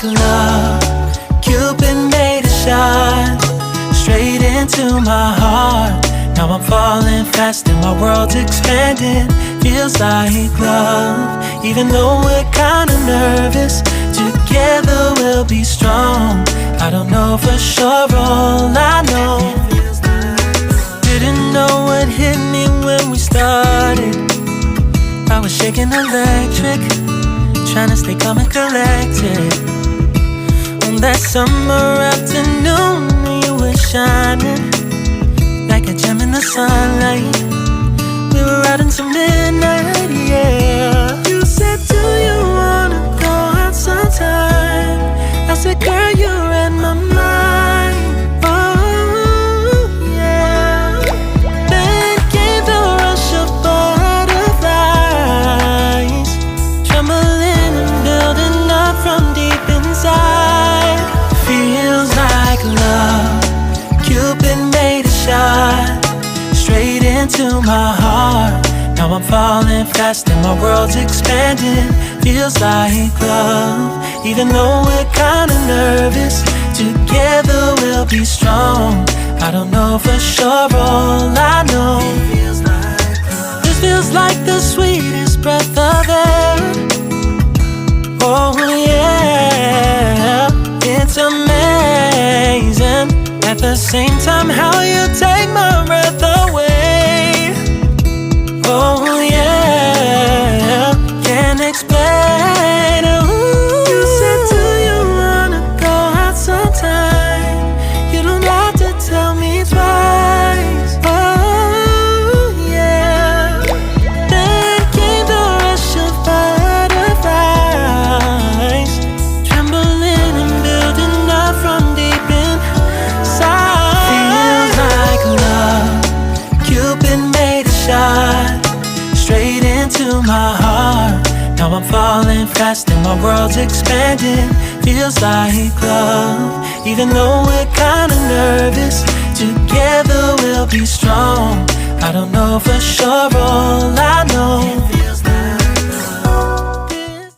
like love. Cupid made a shot straight into my heart. Now I'm falling fast and my world's expanding. Feels like love, even though we're kinda nervous. Together we'll be strong. I don't know for sure, all I know. Didn't know what hit me when we started. I was shaking electric, trying to stay calm and collected. On that summer afternoon, you were shining like a gem in the sunlight. We were out until midnight, yeah. You said, do you wanna go out sometime? I said, girl, you read my mind. Oh, yeah. Then came the rush of butterflies, trembling and building up from deep inside. Feels like love. Cupid made a shot straight into my heart. Now I'm falling fast and my world's expanding. Feels like love, even though we're kinda nervous. Together we'll be strong. I don't know for sure, all I know. This feels like the sweetest breath of air. Oh yeah, it's amazing. At the same time, how you take my breath away. Oh yeah, can't explain. Ooh. You said, do you wanna go out sometime? You don't have to tell me twice. Oh yeah. Then came the rush of butterflies, trembling and building up from deep inside. Feels like love. Cupid made a shot straight into my heart. Now I'm falling fast and my world's expanding. Feels like love, even though we're kinda nervous. Together we'll be strong. I don't know for sure, all I know.